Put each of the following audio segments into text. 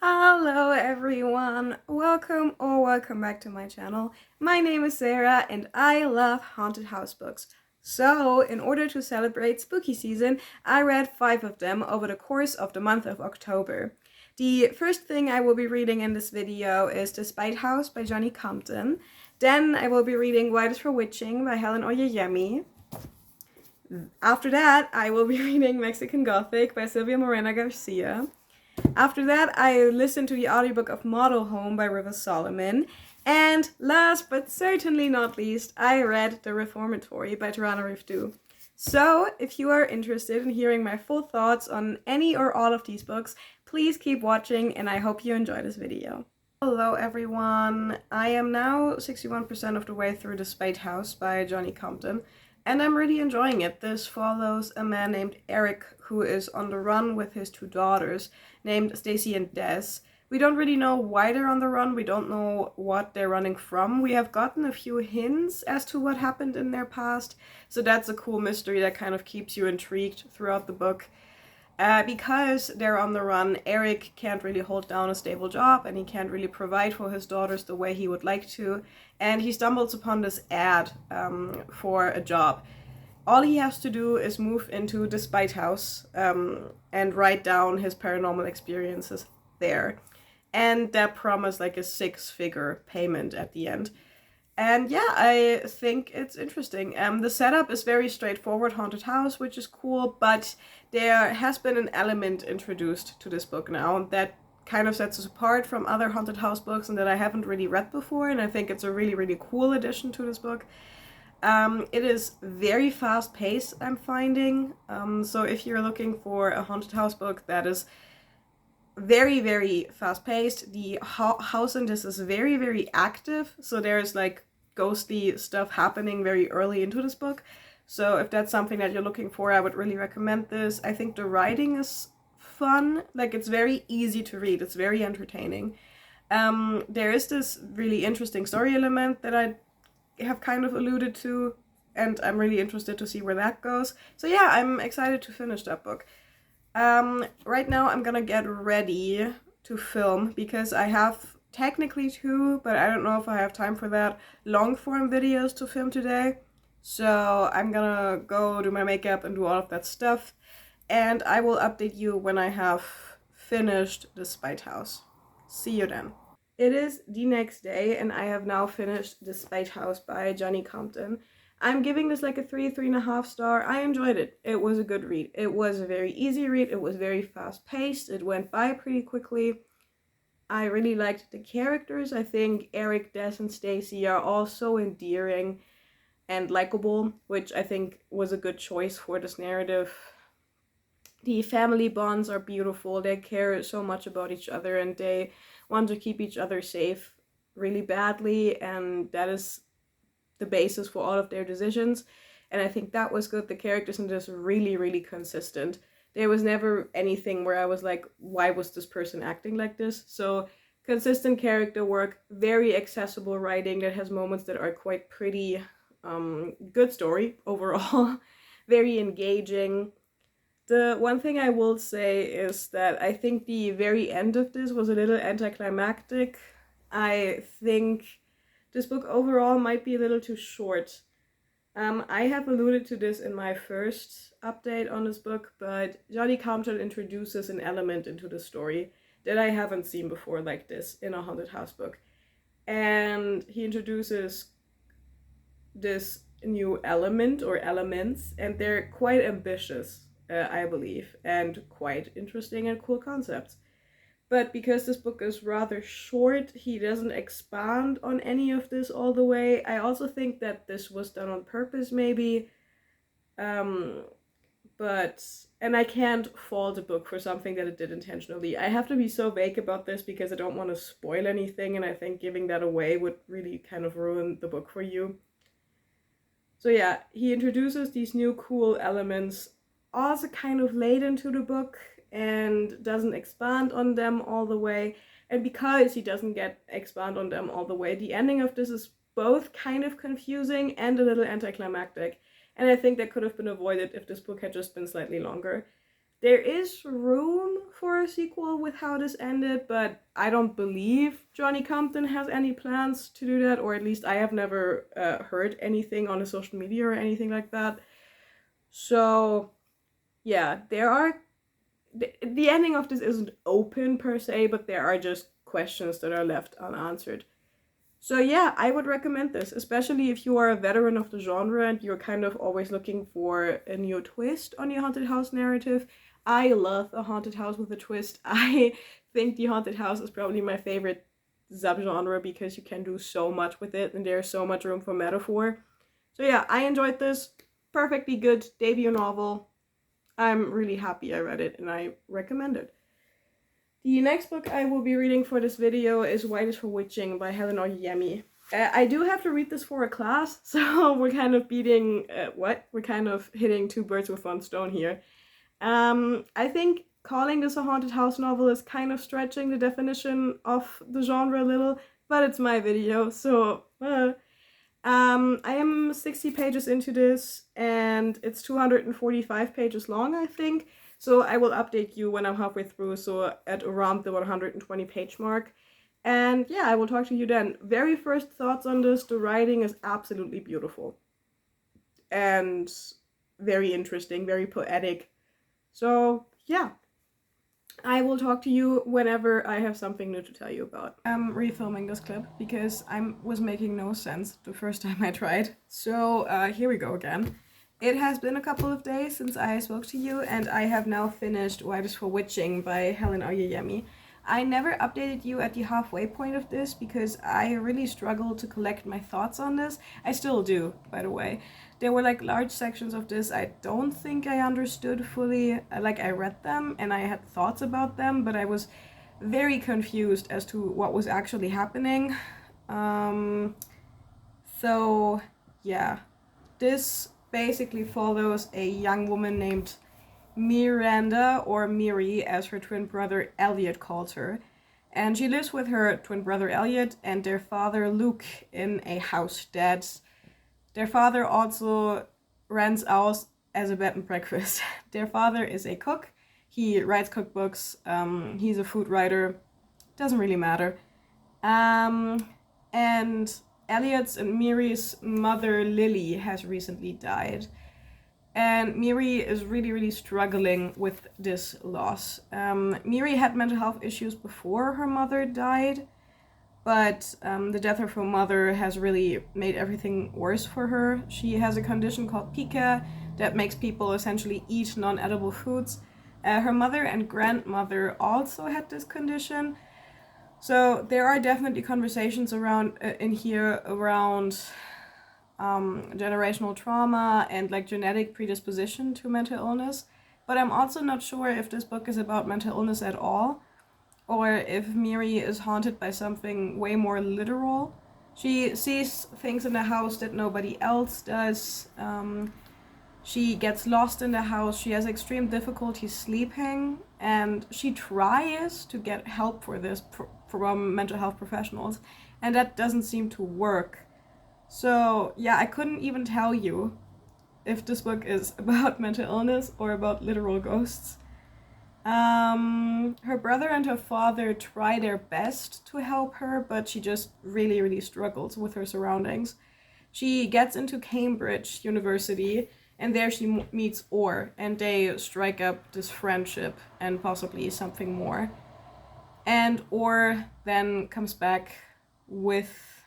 Hello everyone, welcome back to my channel. My name is Sarah and I love haunted house books. So, in order to celebrate spooky season, I read 5 of them over the course of the month of October. The first thing I will be reading in this video is The Spite House by Johnny Compton. Then I will be reading White is for Witching by Helen Oyeyemi. After that, I will be reading Mexican Gothic by Silvia Morena Garcia. After that, I listened to the audiobook of Model Home by River Solomon. And last but certainly not least, I read The Reformatory by Tarana Rifdu. So, if you are interested in hearing my full thoughts on any or all of these books, please keep watching and I hope you enjoy this video. Hello everyone, I am now 61% of the way through The Spite House by Johnny Compton. And I'm really enjoying it. This follows a man named Eric who is on the run with his 2 daughters named Stacy and Des. We don't really know why they're on the run. We don't know what they're running from. We have gotten a few hints as to what happened in their past. So that's a cool mystery that kind of keeps you intrigued throughout the book. Because they're on the run, Eric can't really hold down a stable job and he can't really provide for his daughters the way he would like to. And he stumbles upon this ad for a job. All he has to do is move into the Spite House and write down his paranormal experiences there. And that promised like a 6-figure payment at the end. And yeah, I think it's interesting. The setup is very straightforward, haunted house, which is cool, but there has been an element introduced to this book now that kind of sets us apart from other haunted house books and that I haven't really read before, and I think it's a really, really cool addition to this book. It is very fast-paced, I'm finding, so if you're looking for a haunted house book that is very, very fast-paced. The house in this is very, very active, so there's like ghostly stuff happening very early into this book. So if that's something that you're looking for, I would really recommend this. I think the writing is fun, like it's very easy to read, it's very entertaining. There is this really interesting story element that I have kind of alluded to, and I'm really interested to see where that goes. So yeah, I'm excited to finish that book. Right now I'm gonna get ready to film because I have technically 2, but I don't know if I have time for that, long form videos to film today. So I'm gonna go do my makeup and do all of that stuff, and I will update you when I have finished The Spite House. See you then. It is the next day and I have now finished The Spite House by Johnny Compton. I'm giving this like a 3.5 star. I enjoyed it. It was a good read. It was a very easy read. It was very fast paced. It went by pretty quickly. I really liked the characters. I think Eric, Des, and Stacy are all so endearing and likable, which I think was a good choice for this narrative. The family bonds are beautiful. They care so much about each other and they want to keep each other safe really badly, and that is the basis for all of their decisions, and I think that was good. The characters in this really, really consistent. There was never anything where I was like, why was this person acting like this? So consistent character work, very accessible writing that has moments that are quite pretty, good story overall, very engaging. The one thing I will say is that I think the very end of this was a little anticlimactic. I think this book overall might be a little too short. I have alluded to this in my first update on this book, but Johnny Compton introduces an element into the story that I haven't seen before like this in a haunted house book. And he introduces this new element or elements, and they're quite ambitious, I believe, and quite interesting and cool concepts. But because this book is rather short, he doesn't expand on any of this all the way. I also think that this was done on purpose, maybe. And I can't fault a book for something that it did intentionally. I have to be so vague about this because I don't want to spoil anything, and I think giving that away would really kind of ruin the book for you. So yeah, he introduces these new cool elements also kind of late into the book and doesn't expand on them all the way. And because he doesn't expand on them all the way, the ending of this is both kind of confusing and a little anticlimactic. And I think that could have been avoided if this book had just been slightly longer. There is room for a sequel with how this ended, but I don't believe Johnny Compton has any plans to do that, or at least I have never heard anything on the social media or anything like that. So, yeah, there are. The ending of this isn't open per se, but there are just questions that are left unanswered. So yeah, I would recommend this, especially if you are a veteran of the genre and you're kind of always looking for a new twist on your haunted house narrative. I love a haunted house with a twist. I think the haunted house is probably my favorite subgenre because you can do so much with it and there's so much room for metaphor. So yeah, I enjoyed this. Perfectly good debut novel. I'm really happy I read it and I recommend it. The next book I will be reading for this video is White is for Witching by Helen Oyeyemi. I do have to read this for a class, so we're kind of we're kind of hitting two birds with one stone here. I think calling this a haunted house novel is kind of stretching the definition of the genre a little, but it's my video, so I am 60 pages into this, and it's 245 pages long, I think. So I will update you when I'm halfway through, so at around the 120 page mark. And yeah, I will talk to you then. Very first thoughts on this, the writing is absolutely beautiful. And very interesting, very poetic. So yeah, I will talk to you whenever I have something new to tell you about. I'm refilming this clip because I was making no sense the first time I tried. So here we go again. It has been a couple of days since I spoke to you, and I have now finished White is for Witching by Helen Oyeyemi. I never updated you at the halfway point of this because I really struggled to collect my thoughts on this. I still do, by the way. There were like large sections of this I don't think I understood fully. Like I read them and I had thoughts about them, but I was very confused as to what was actually happening. So yeah, this basically follows a young woman named Miranda, or Miri as her twin brother Elliot calls her. And she lives with her twin brother Elliot and their father Luke in a house that their father also rents out as a bed and breakfast. Their father is a cook. He writes cookbooks. He's a food writer. Doesn't really matter. And Elliot's and Miri's mother Lily has recently died. And Miri is really struggling with this loss. Miri had mental health issues before her mother died, but the death of her mother has really made everything worse for her. She has a condition called pica that makes people essentially eat non-edible foods. Her mother and grandmother also had this condition. So there are definitely conversations around in here around generational trauma and like genetic predisposition to mental illness. But I'm also not sure if this book is about mental illness at all, or if Miri is haunted by something way more literal. She sees things in the house that nobody else does. She gets lost in the house. She has extreme difficulty sleeping, and she tries to get help for this from mental health professionals, and that doesn't seem to work. So yeah, I couldn't even tell you if this book is about mental illness or about literal ghosts. Her brother and her father try their best to help her, but she just really struggles with her surroundings. She gets into Cambridge University, and there she meets Orr, and they strike up this friendship and possibly something more. And Orr then comes back with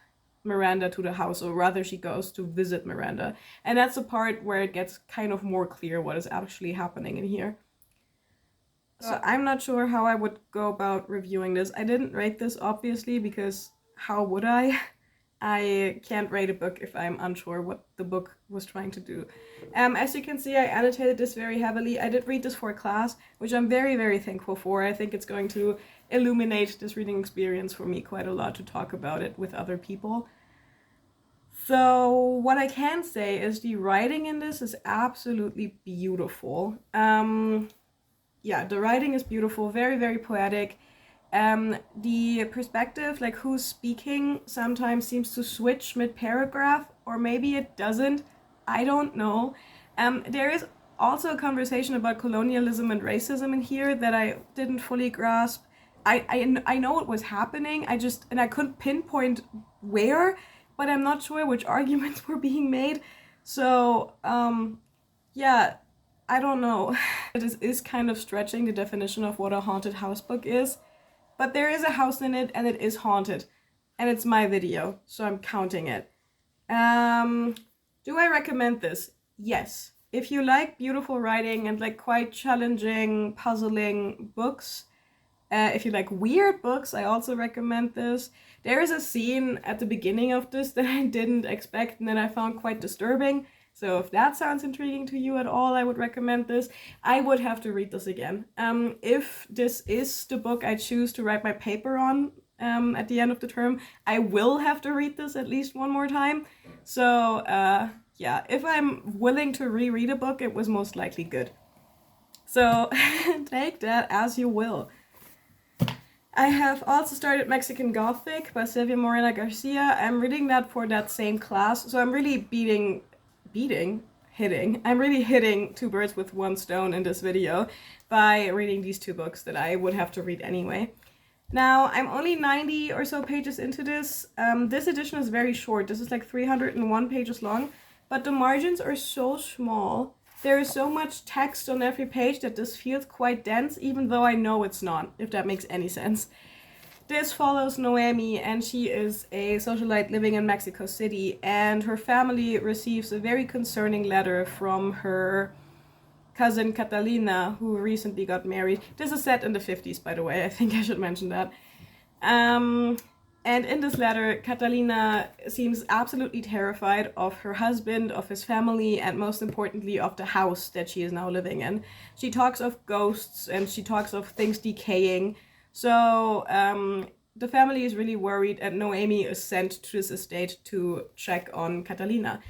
Miranda to the house, or rather she goes to visit Miranda. And that's the part where it gets kind of more clear what is actually happening in here. So I'm not sure how I would go about reviewing this. I didn't rate this obviously because how would I? I can't rate a book if I'm unsure what the book was trying to do. As you can see, I annotated this very heavily. I did read this for a class, which I'm very thankful for. I think it's going to illuminate this reading experience for me quite a lot to talk about it with other people. So what I can say is the writing in this is absolutely beautiful. Yeah, the writing is beautiful, very poetic. The perspective, like who's speaking, sometimes seems to switch mid-paragraph, or maybe it doesn't. I don't know. There is also a conversation about colonialism and racism in here that I didn't fully grasp. I know it was happening, I couldn't pinpoint where, but I'm not sure which arguments were being made. So, yeah, I don't know. It is kind of stretching the definition of what a haunted house book is, but there is a house in it and it is haunted. And it's my video, so I'm counting it. Do I recommend this? Yes. If you like beautiful writing and like quite challenging, puzzling books, if you like weird books, I also recommend this. There is a scene at the beginning of this that I didn't expect and that I found quite disturbing. So if that sounds intriguing to you at all, I would recommend this. I would have to read this again. If this is the book I choose to write my paper on at the end of the term, I will have to read this at least one more time. So yeah, if I'm willing to reread a book, it was most likely good. So take that as you will. I have also started Mexican Gothic by Silvia Morena Garcia. I'm reading that for that same class, so I'm really I'm really hitting two birds with one stone in this video by reading these two books that I would have to read anyway. Now, I'm only 90 or so pages into this. This edition is very short. This is like 301 pages long, but the margins are so small. There is so much text on every page that this feels quite dense, even though I know it's not, if that makes any sense. This follows Noemi, and she is a socialite living in Mexico City, and her family receives a very concerning letter from her cousin Catalina, who recently got married. This is set in the 50s, by the way. I think I should mention that. And in this letter, Catalina seems absolutely terrified of her husband, of his family, and most importantly, of the house that she is now living in. She talks of ghosts and she talks of things decaying. So the family is really worried, and Noemi is sent to this estate to check on Catalina.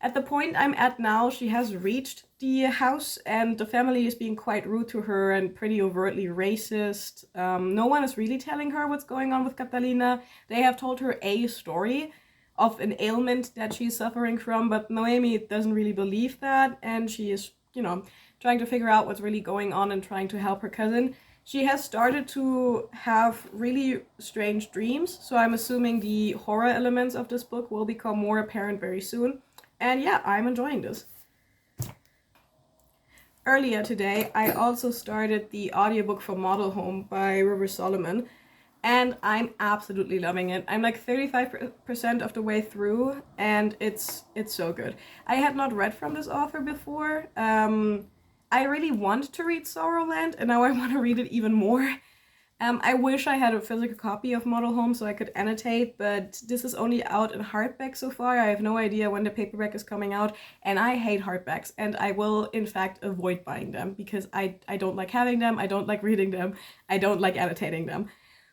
At the point I'm at now, she has reached the house and the family is being quite rude to her and pretty overtly racist. No one is really telling her what's going on with Catalina. They have told her a story of an ailment that she's suffering from, but Noemi doesn't really believe that, and she is, trying to figure out what's really going on and trying to help her cousin. She has started to have really strange dreams, so I'm assuming the horror elements of this book will become more apparent very soon. And yeah, I'm enjoying this. Earlier today, I also started the audiobook for Model Home by River Solomon, and I'm absolutely loving it. I'm like 35% of the way through, and it's so good. I had not read from this author before. I really want to read Sorrowland, and now I want to read it even more. I wish I had a physical copy of Model Home so I could annotate, but this is only out in hardback so far. I have no idea when the paperback is coming out, and I hate hardbacks, and I will, in fact, avoid buying them because I don't like having them, I don't like reading them, I don't like annotating them.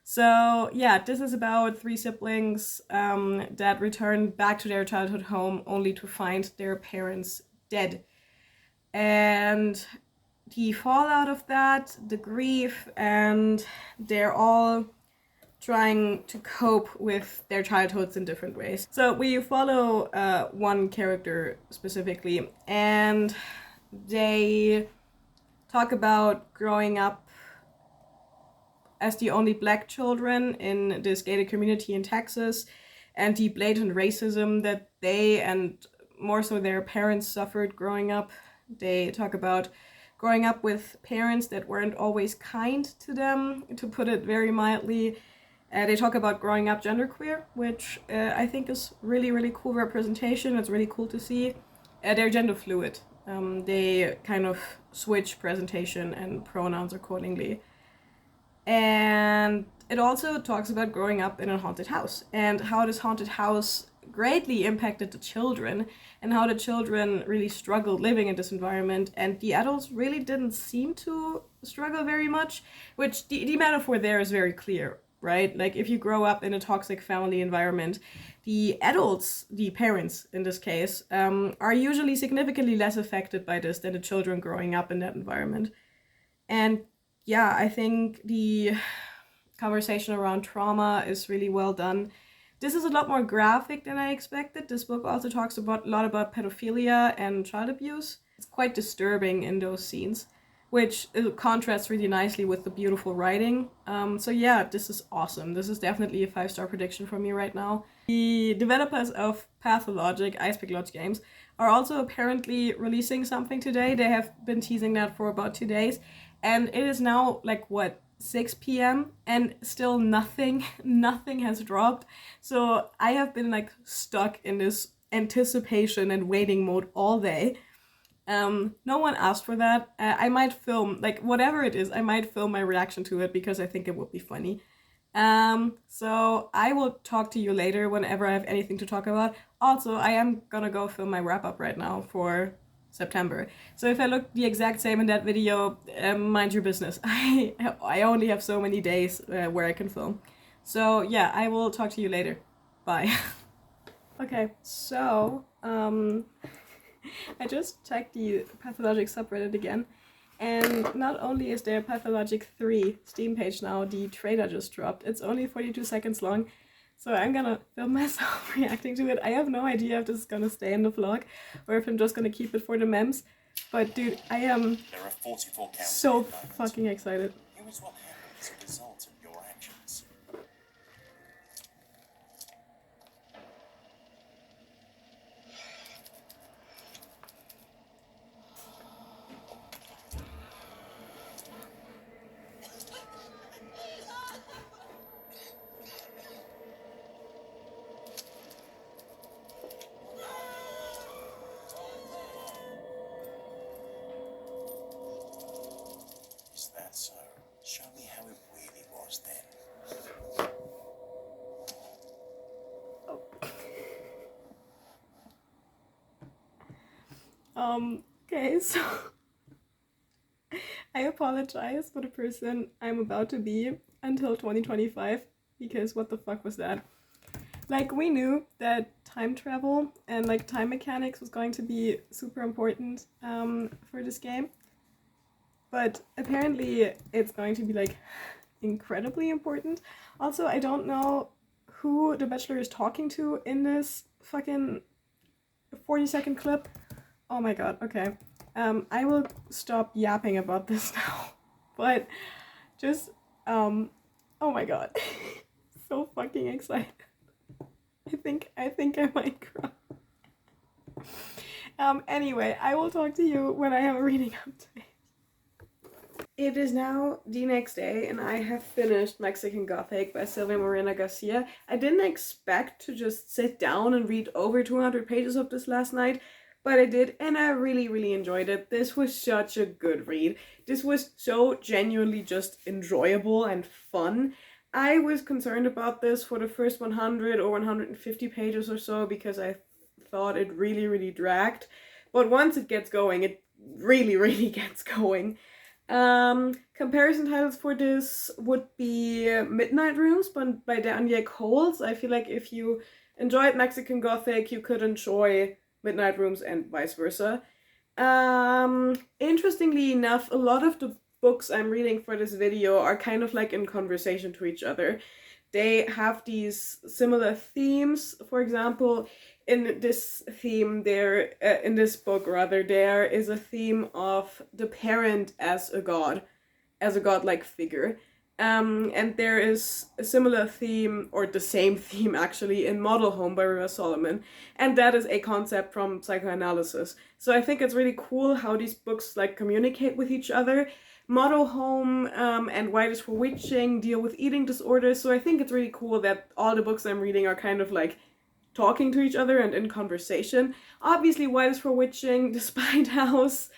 So yeah, this is about three siblings that return back to their childhood home only to find their parents dead. And the fallout of that, the grief, and they're all trying to cope with their childhoods in different ways. So we follow one character specifically, and they talk about growing up as the only Black children in this gated community in Texas, and the blatant racism that they and more so their parents suffered growing up. They talk about growing up with parents that weren't always kind to them, to put it very mildly. They talk about growing up genderqueer, which I think is really, really cool representation. It's really cool to see. They're gender fluid. They kind of switch presentation and pronouns accordingly. And it also talks about growing up in a haunted house and how this haunted house greatly impacted the children and how the children really struggled living in this environment, and the adults really didn't seem to struggle very much, which the metaphor there is very clear, right? Like if you grow up in a toxic family environment, the adults, the parents in this case, are usually significantly less affected by this than the children growing up in that environment. And yeah, I think the conversation around trauma is really well done. This is a lot more graphic than I expected. This book also talks a lot about pedophilia and child abuse. it's quite disturbing in those scenes, which contrasts really nicely with the beautiful writing. So yeah, this is awesome. This is definitely a 5-star prediction from me right now. The developers of Pathologic, Icepick Lodge Games, are also apparently releasing something today. They have been teasing that for about 2 days, and it is now like what, 6 p.m. and still nothing has dropped. So I have been like stuck in this anticipation and waiting mode all day. No one asked for that. I might film, like, whatever it is, I might film my reaction to it because I think it would be funny. So I will talk to you later whenever I have anything to talk about. Also, I am gonna go film my wrap up right now for September. So if I look the exact same in that video, mind your business. I only have so many days where I can film. So yeah, I will talk to you later. Bye. Okay, so I just checked the Pathologic subreddit again, and not only is there Pathologic 3 Steam page now, the trailer just dropped. It's only 42 seconds long, so I'm gonna film myself reacting to it. I have no idea if this is gonna stay in the vlog or if I'm just gonna keep it for the memes. But dude, I am so fucking excited. Here is what happened as a result of your actions. Is that so? Show me how it really was then. Okay, so I apologize for the person I'm about to be until 2025, because what the fuck was that? Like, we knew that time travel and like time mechanics was going to be super important for this game, but apparently it's going to be like incredibly important. Also, I don't know who the Bachelor is talking to in this fucking 40-second clip. Oh my god, okay. I will stop yapping about this now. But just, oh my god. So fucking excited. I think I might cry. Anyway, I will talk to you when I have a reading update. It is now the next day and I have finished Mexican Gothic by Silvia Morena Garcia. I didn't expect to just sit down and read over 200 pages of this last night, but I did, and I really enjoyed it. This was such a good read. This was so genuinely just enjoyable and fun. I was concerned about this for the first 100 or 150 pages or so because I thought it really dragged. But once it gets going, it really gets going. Comparison titles for this would be Midnight Rooms by Danielle Coles. I feel like if you enjoyed Mexican Gothic, you could enjoy Midnight Rooms and vice versa. Interestingly enough, a lot of the books I'm reading for this video are kind of like in conversation to each other. They have these similar themes. For example, in this book there is a theme of the parent as a godlike figure. And there is a similar theme, or the same theme actually, in Model Home by River Solomon, and that is a concept from psychoanalysis. So I think it's really cool how these books like communicate with each other. Model Home and White is for Witching deal with eating disorders, so I think it's really cool that all the books I'm reading are kind of like talking to each other and in conversation. Obviously, White is for Witching, The Spine House,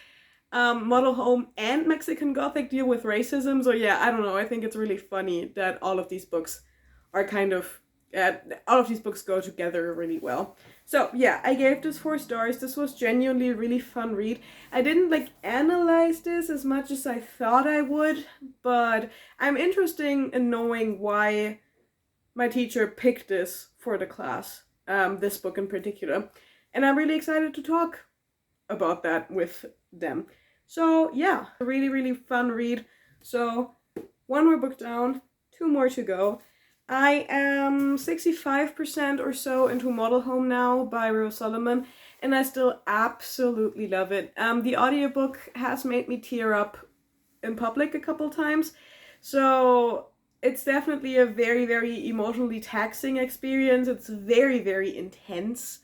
Model Home, and Mexican Gothic deal with racism, so yeah, I don't know, I think it's really funny that all of these books are kind of, all of these books go together really well. So yeah, I gave this 4 stars. This was genuinely a really fun read. I didn't like analyze this as much as I thought I would, but I'm interested in knowing why my teacher picked this for the class, this book in particular. And I'm really excited to talk about that with them. So yeah, a really fun read. So 1 more book down, 2 more to go. I am 65% or so into Model Home now by Rose Solomon, and I still absolutely love it. The audiobook has made me tear up in public a couple times, so it's definitely a very, very emotionally taxing experience. It's very, very intense.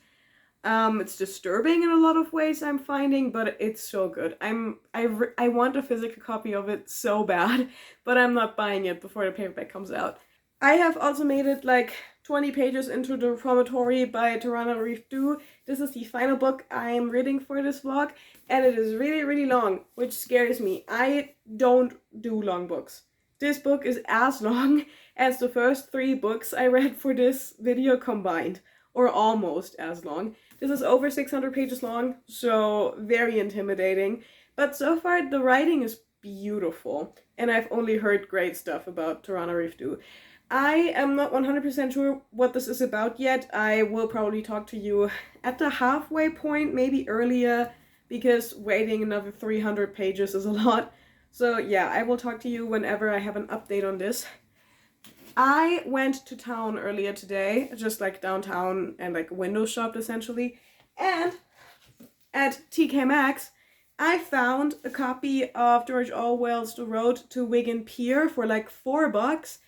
It's disturbing in a lot of ways, I'm finding, but it's so good. I want a physical copy of it so bad, but I'm not buying it before the paperback comes out. I have also made it like 20 pages into the Reformatory by Tarana Reef Du. This is the final book I'm reading for this vlog, and it is really, really long, which scares me. I don't do long books. This book is as long as the first 3 books I read for this video combined, or almost as long. This is over 600 pages long, so very intimidating. But so far, the writing is beautiful, and I've only heard great stuff about Tarana Reef Du. I am not 100% sure what this is about yet. I will probably talk to you at the halfway point, maybe earlier, because waiting another 300 pages is a lot. So yeah, I will talk to you whenever I have an update on this. I went to town earlier today, just like downtown and like window shopped essentially, and at TK Maxx, I found a copy of George Orwell's The Road to Wigan Pier for like $4,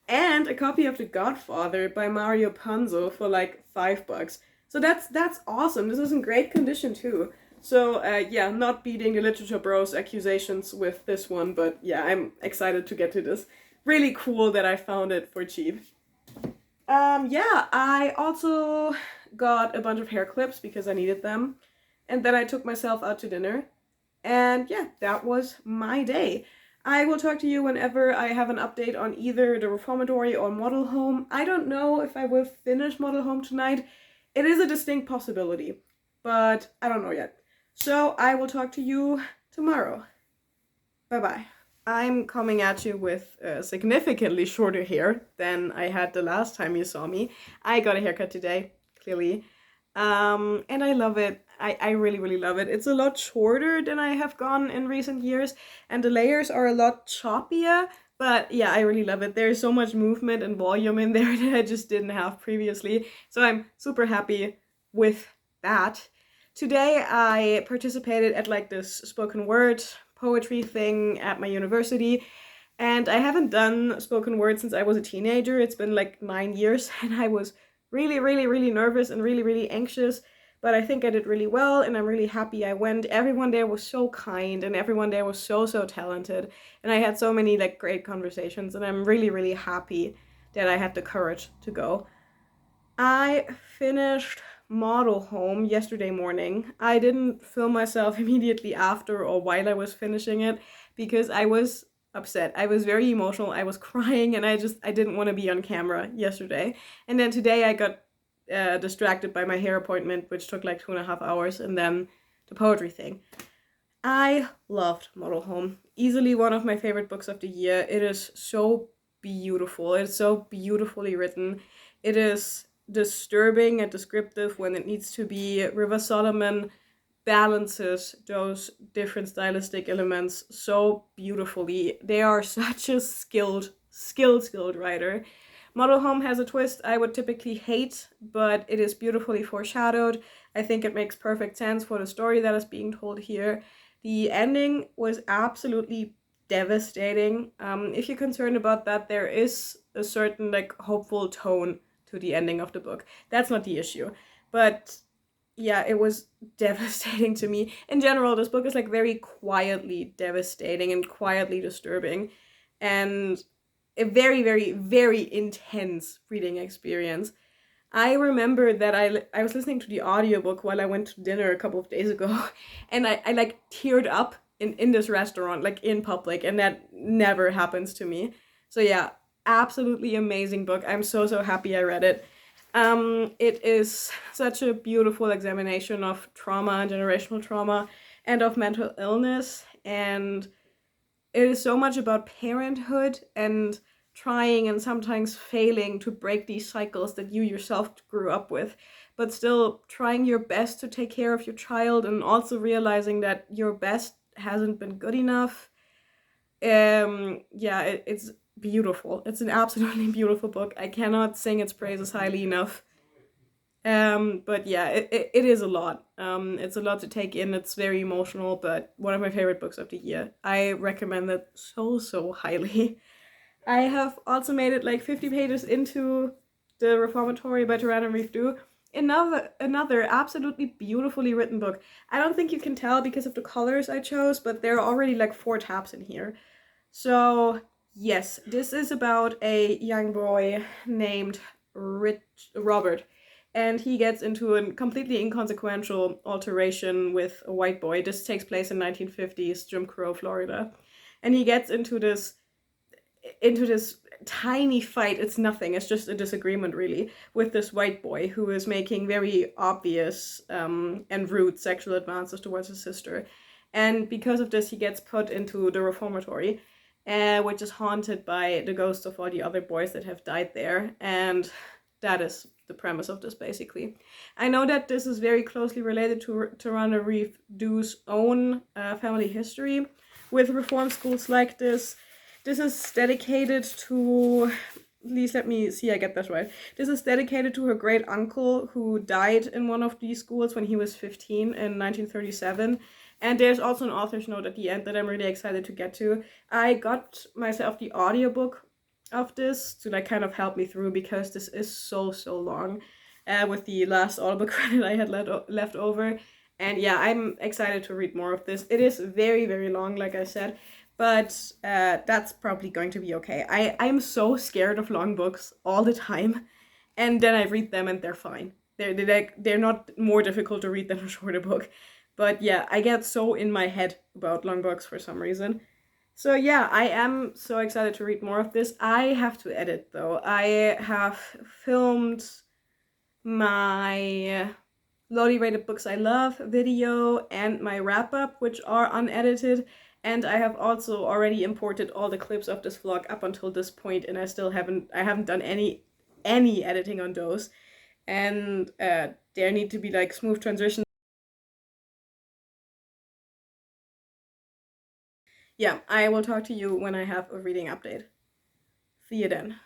and a copy of The Godfather by Mario Puzo for like $5. So that's awesome. This is in great condition too. So yeah, not beating the Literature Bros accusations with this one, but yeah, I'm excited to get to this. Really cool that I found it for cheap. Yeah, I also got a bunch of hair clips because I needed them. And then I took myself out to dinner. And yeah, that was my day. I will talk to you whenever I have an update on either the Reformatory or Model Home. I don't know if I will finish Model Home tonight. It is a distinct possibility, but I don't know yet. So I will talk to you tomorrow. Bye-bye. I'm coming at you with significantly shorter hair than I had the last time you saw me. I got a haircut today, clearly. And I love it. I really, really love it. It's a lot shorter than I have gone in recent years, and the layers are a lot choppier, but yeah, I really love it. There's so much movement and volume in there that I just didn't have previously, so I'm super happy with that. Today I participated at like this spoken word poetry thing at my university, and I haven't done spoken word since I was a teenager. It's been like 9 years, and I was really, really, really nervous and really, really anxious, but I think I did really well, and I'm really happy I went. Everyone there was so kind, and everyone there was so, so talented, and I had so many like great conversations, and I'm really, really happy that I had the courage to go. I finished Model Home yesterday morning. I didn't film myself immediately after or while I was finishing it because I was upset. I was very emotional. I was crying, and I didn't want to be on camera yesterday. And then today I got distracted by my hair appointment, which took like 2.5 hours, and then the poetry thing. I loved Model Home. Easily one of my favorite books of the year. It is so beautiful. It's so beautifully written. It is disturbing and descriptive when it needs to be. River Solomon balances those different stylistic elements so beautifully. They are such a skilled writer. Model Home has a twist I would typically hate, but it is beautifully foreshadowed. I think it makes perfect sense for the story that is being told here. The ending was absolutely devastating. If you're concerned about that, there is a certain like hopeful tone to the ending of the book. That's not the issue. But yeah, it was devastating to me. In general, this book is like very quietly devastating and quietly disturbing, and a very, very, very intense reading experience. I remember that I was listening to the audiobook while I went to dinner a couple of days ago, and I like teared up in this restaurant, like in public, and that never happens to me. So yeah, absolutely amazing book. I'm so, so happy I read it. It is such a beautiful examination of trauma and generational trauma and of mental illness, and it is so much about parenthood and trying and sometimes failing to break these cycles that you yourself grew up with, but still trying your best to take care of your child and also realizing that your best hasn't been good enough. Yeah, it's beautiful. It's an absolutely beautiful book. I cannot sing its praises highly enough. But yeah, it is a lot. It's a lot to take in. It's very emotional, but one of my favorite books of the year. I recommend it so highly. I have also made it like 50 pages into The Reformatory by Tarana Reef Du. Another absolutely beautifully written book. I don't think you can tell because of the colors I chose, but there are already like 4 tabs in here. So yes, this is about a young boy named Robert, and he gets into a completely inconsequential alteration with a white boy. This takes place in 1950s Jim Crow, Florida, and he gets into this tiny fight. It's nothing. It's just a disagreement, really, with this white boy who is making very obvious and rude sexual advances towards his sister. And because of this, he gets put into the reformatory, which is haunted by the ghosts of all the other boys that have died there. And that is the premise of this, basically. I know that this is very closely related to Tarana Reef Du's own family history with reform schools like this. This is dedicated to, please let me see I get that right. This is dedicated to her great uncle who died in one of these schools when he was 15 in 1937. And there's also an author's note at the end that I'm really excited to get to. I got myself the audiobook of this to like kind of help me through because this is so long with the last audiobook credit I had left over. And yeah, I'm excited to read more of this. It is very long, like I said, but that's probably going to be okay. I'm so scared of long books all the time, and then I read them and they're fine. They're not more difficult to read than a shorter book. But yeah, I get so in my head about long books for some reason. So yeah, I am so excited to read more of this. I have to edit though. I have filmed my Lodi Rated Books I Love video and my wrap up, which are unedited. And I have also already imported all the clips of this vlog up until this point, and I haven't done any editing on those. And there need to be like smooth transitions. Yeah, I will talk to you when I have a reading update. See you then.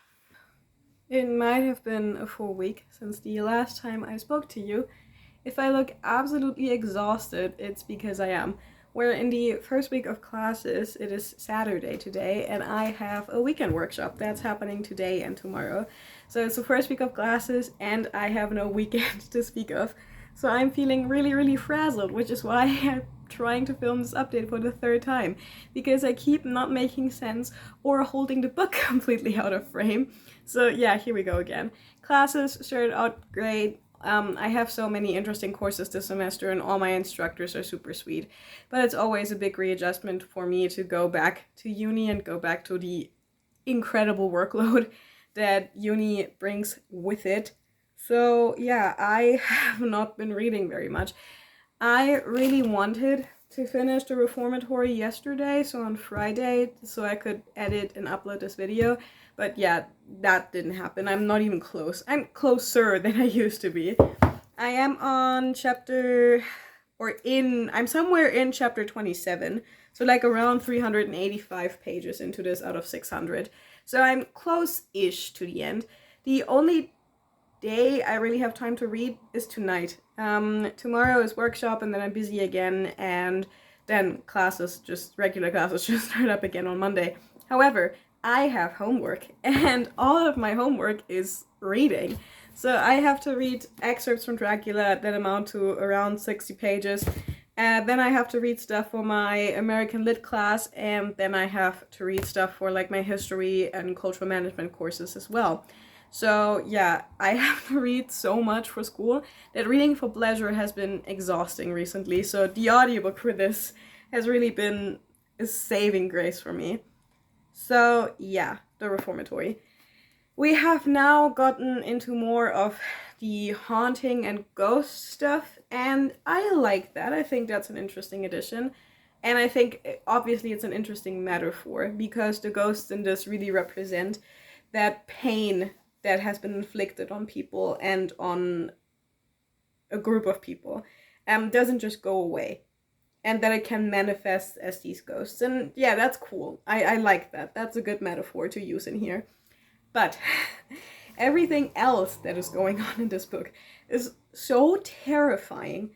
It might have been a full week since the last time I spoke to you. If I look absolutely exhausted, it's because I am. We're in the first week of classes. It is Saturday today, and I have a weekend workshop that's happening today and tomorrow. So it's the first week of classes, and I have no weekend to speak of. So I'm feeling really frazzled, which is why I'm trying to film this update for the 3rd time, because I keep not making sense or holding the book completely out of frame. So yeah, here we go again. Classes started out great. I have so many interesting courses this semester and all my instructors are super sweet. But it's always a big readjustment for me to go back to uni and go back to the incredible workload that uni brings with it. So yeah, I have not been reading very much. I really wanted to finish the reformatory yesterday, so on Friday, so I could edit and upload this video. But yeah, that didn't happen. I'm not even close. I'm closer than I used to be. I am on I'm somewhere in chapter 27. So like around 385 pages into this out of 600. So I'm close-ish to the end. The only day I really have time to read is tonight. Tomorrow is workshop and then I'm busy again, and then regular classes just start up again on Monday. However, I have homework, and all of my homework is reading. So I have to read excerpts from Dracula that amount to around 60 pages. Then I have to read stuff for my American Lit class, and then I have to read stuff for like my history and cultural management courses as well. So yeah, I have to read so much for school that reading for pleasure has been exhausting recently. So the audiobook for this has really been a saving grace for me. So yeah, the reformatory. We have now gotten into more of the haunting and ghost stuff, and I like that. I think that's an interesting addition. And I think obviously it's an interesting metaphor because the ghosts in this really represent that pain that has been inflicted on people and on a group of people doesn't just go away. and that it can manifest as these ghosts. And yeah, that's cool. I like that. That's a good metaphor to use in here. But everything else that is going on in this book is so terrifying.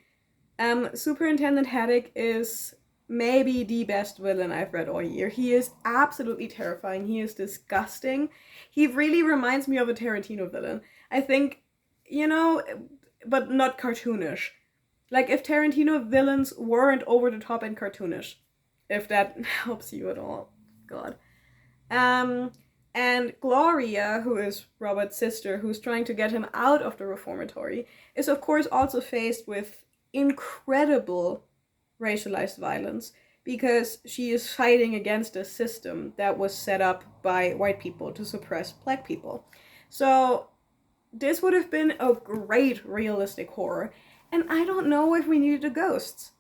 Superintendent Haddock is maybe the best villain I've read all year. He is absolutely terrifying. He is disgusting. He really reminds me of a Tarantino villain. I think, but not cartoonish. Like if Tarantino villains weren't over the top and cartoonish. If that helps you at all. God. And Gloria, who is Robert's sister, who's trying to get him out of the reformatory, is of course also faced with incredible racialized violence because she is fighting against a system that was set up by white people to suppress black people. So this would have been a great realistic horror, and I don't know if we needed the ghosts.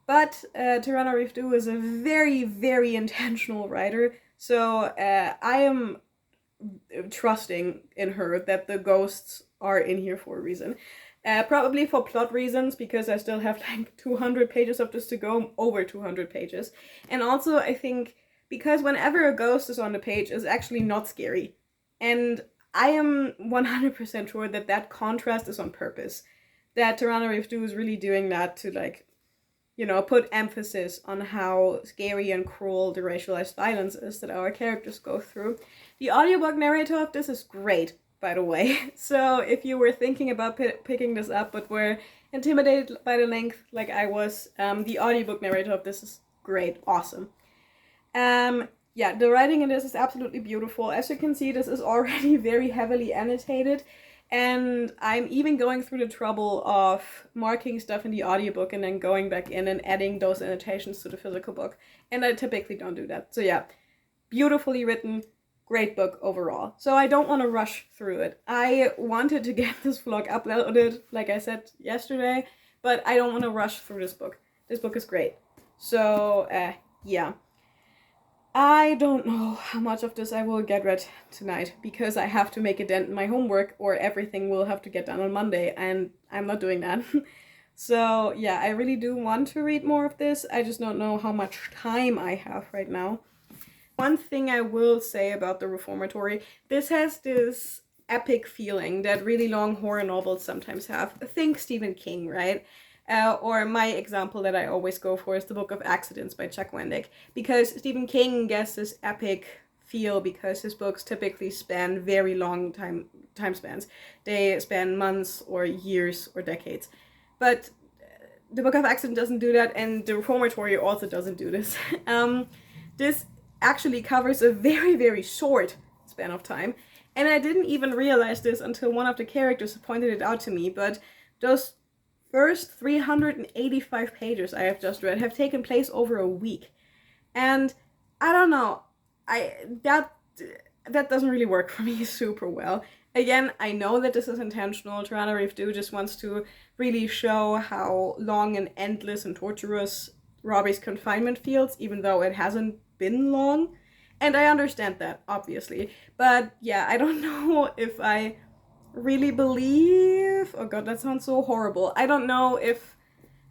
But Tarana Reef Du is a very, very intentional writer, so I am trusting in her that the ghosts are in here for a reason. Probably for plot reasons, because I still have like 200 pages of this to go, over 200 pages. And also, I think, because whenever a ghost is on the page, it's actually not scary. And I am 100% sure that that contrast is on purpose. That Tarana Reef Du is really doing that to, like, put emphasis on how scary and cruel the racialized violence is that our characters go through. The audiobook narrator of this is great, by the way. So if you were thinking about picking this up but were intimidated by the length like I was, the audiobook narrator of this is great, awesome. Yeah, the writing in this is absolutely beautiful. As you can see, this is already very heavily annotated, and I'm even going through the trouble of marking stuff in the audiobook and then going back in and adding those annotations to the physical book. And I typically don't do that. So yeah, beautifully written, great book overall. So I don't want to rush through it. I wanted to get this vlog uploaded, like I said yesterday, but I don't want to rush through this book. This book is great. So yeah. I don't know how much of this I will get read tonight, because I have to make a dent in my homework or everything will have to get done on Monday, and I'm not doing that. So yeah, I really do want to read more of this. I just don't know how much time I have right now. One thing I will say about the reformatory, this has this epic feeling that really long horror novels sometimes have. Think Stephen King, right? Or my example that I always go for is The Book of Accidents by Chuck Wendig, because Stephen King gets this epic feel because his books typically span very long time spans. They span months or years or decades. But The Book of Accidents doesn't do that, and The Reformatory also doesn't do this. This actually covers a very, very short span of time, and I didn't even realize this until one of the characters pointed it out to me, but those first 385 pages I have just read have taken place over a week. And I don't know, that doesn't really work for me super well. Again, I know that this is intentional. Tarana Reef Du just wants to really show how long and endless and torturous Robbie's confinement feels, even though it hasn't been long. And I understand that, obviously. But yeah, I don't know if I really believe, oh god, that sounds so horrible. I don't know if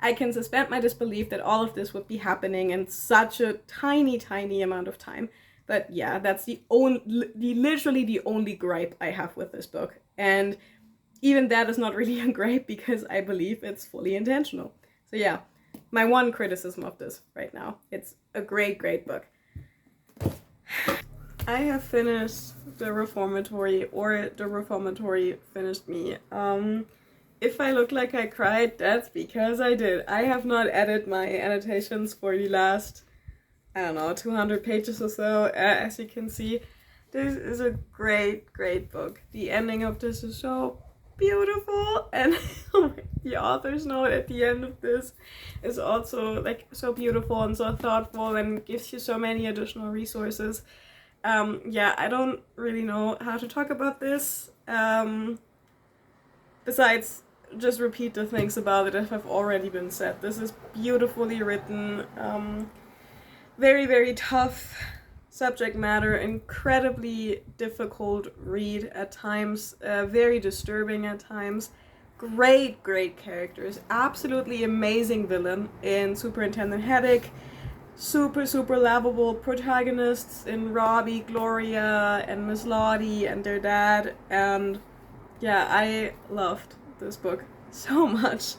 I can suspend my disbelief that all of this would be happening in such a tiny, tiny amount of time. But yeah, that's literally the only gripe I have with this book. And even that is not really a gripe because I believe it's fully intentional. So yeah, my one criticism of this right now. It's a great, great book. I have finished the reformatory, or the reformatory finished me. If I look like I cried, that's because I did. I have not added my annotations for the last, 200 pages or so. As you can see, this is a great, great book. The ending of this is so beautiful, and the author's note at the end of this is also like so beautiful and so thoughtful and gives you so many additional resources. Yeah, I don't really know how to talk about this, besides just repeat the things about it that have already been said. This is beautifully written, very, very tough subject matter, incredibly difficult read at times, very disturbing at times, Great, great characters. Absolutely amazing villain in Superintendent Headache. Super, super lovable protagonists in Robbie, Gloria, and Miss Lottie and their dad. And yeah, I loved this book so much.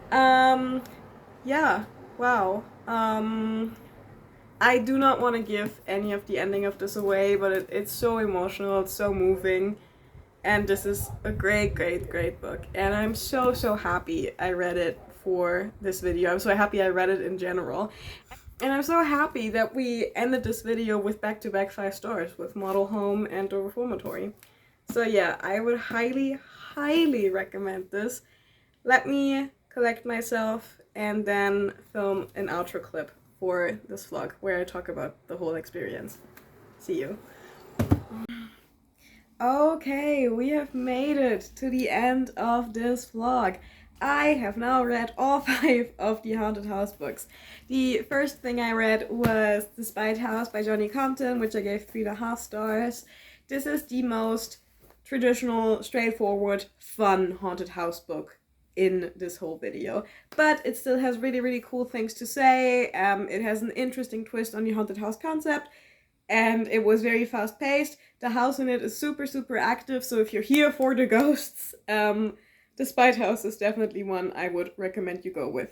Yeah, wow. I do not want to give any of the ending of this away, but it's so emotional, it's so moving, and this is a great, great, great book. And I'm so, so happy I read it for this video. I'm so happy I read it in general. And I'm so happy that we ended this video with back-to-back 5 stars with Model Home and The Reformatory. So yeah, I would highly, highly recommend this. Let me collect myself and then film an outro clip for this vlog where I talk about the whole experience. See you. Okay, we have made it to the end of this vlog. I have now read all 5 of the Haunted House books. The first thing I read was The Spite House by Johnny Compton, which I gave 3.5 stars. This is the most traditional, straightforward, fun haunted house book in this whole video, but it still has really, really cool things to say. It has an interesting twist on the haunted house concept, and it was very fast paced. The house in it is super, super active, so if you're here for the ghosts, the Spite House is definitely one I would recommend you go with.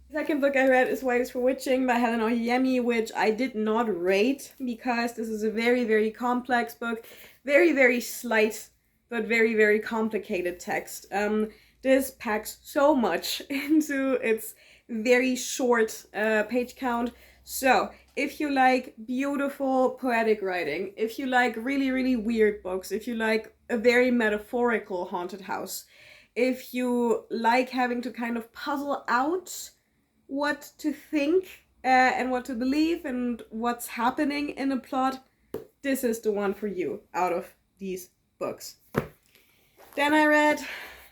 The second book I read is Wives for Witching by Helen Oyeyemi, which I did not rate because this is a very, very complex book, very, very slight but very, very complicated text. This packs so much into its very short page count. So if you like beautiful poetic writing, if you like really, really weird books, if you like a very metaphorical haunted house, if you like having to kind of puzzle out what to think and what to believe and what's happening in a plot, this is the one for you out of these books. Then I read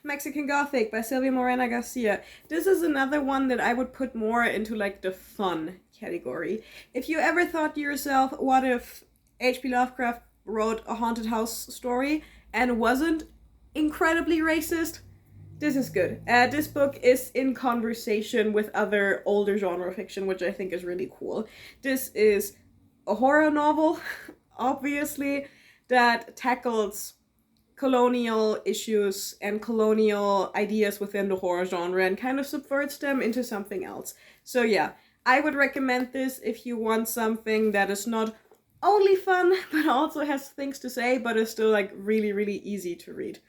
Mexican Gothic by Silvia Morena Garcia. This is another one that I would put more into like the fun category. If you ever thought to yourself, what if H.P. Lovecraft wrote a haunted house story and wasn't incredibly racist? This is good. This book is in conversation with other older genre fiction, which I think is really cool. This is a horror novel, obviously, that tackles colonial issues and colonial ideas within the horror genre and kind of subverts them into something else. So yeah, I would recommend this if you want something that is not only fun, but also has things to say, but is still like really, really easy to read.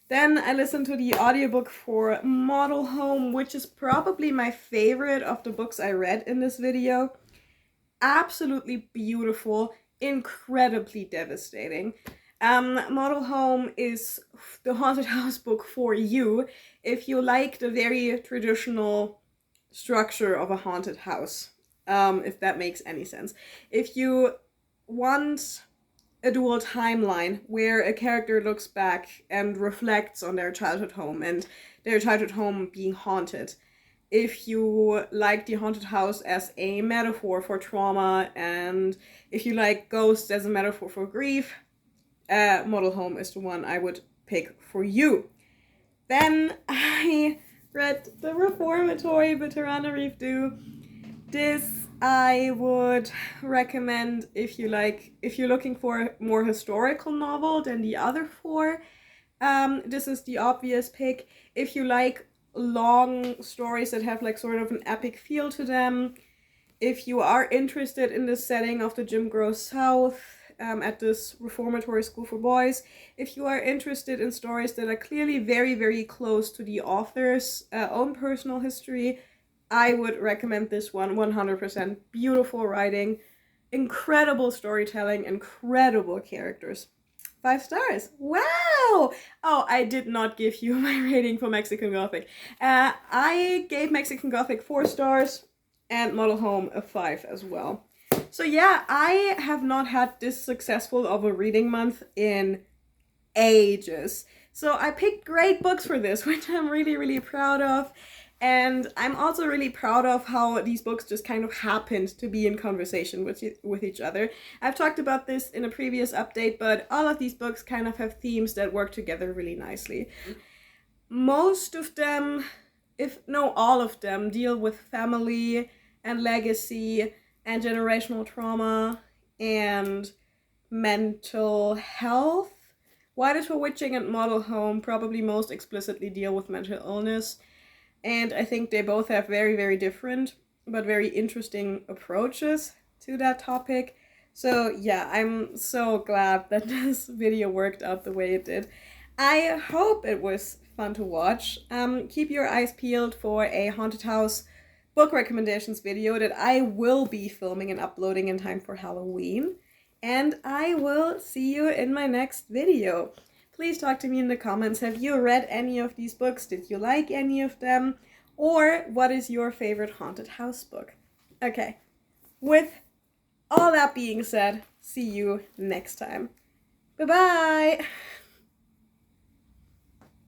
Then I listened to the audiobook for Model Home, which is probably my favorite of the books I read in this video. Absolutely beautiful, incredibly devastating. Model Home is the haunted house book for you if you like the very traditional structure of a haunted house, if that makes any sense. If you want a dual timeline where a character looks back and reflects on their childhood home and their childhood home being haunted, if you like the haunted house as a metaphor for trauma, and if you like ghosts as a metaphor for grief, Model Home is the one I would pick for you. Then I read The Reformatory by Tarana Reeve Du. This I would recommend if you're looking for a more historical novel than the other 4. This is the obvious pick. If you like long stories that have like sort of an epic feel to them, if you are interested in the setting of the Jim Crow South, at this reformatory school for boys, if you are interested in stories that are clearly very, very close to the author's own personal history, I would recommend this one 100%. Beautiful writing, incredible storytelling, incredible characters. 5 stars. Wow! Oh, I did not give you my rating for Mexican Gothic. I gave Mexican Gothic 4 stars and Model Home a 5 as well. So yeah, I have not had this successful of a reading month in ages. So I picked great books for this, which I'm really, really proud of. And I'm also really proud of how these books just kind of happened to be in conversation with each other. I've talked about this in a previous update, but all of these books kind of have themes that work together really nicely. Most of them, if no all of them, deal with family and legacy and generational trauma and mental health. White is for Witching and Model Home probably most explicitly deal with mental illness. And I think they both have very, very different but very interesting approaches to that topic. So yeah, I'm so glad that this video worked out the way it did. I hope it was fun to watch. Keep your eyes peeled for a haunted house book recommendations video that I will be filming and uploading in time for Halloween. And I will see you in my next video. Please talk to me in the comments. Have you read any of these books? Did you like any of them? Or what is your favorite haunted house book? Okay, with all that being said, see you next time. Bye-bye!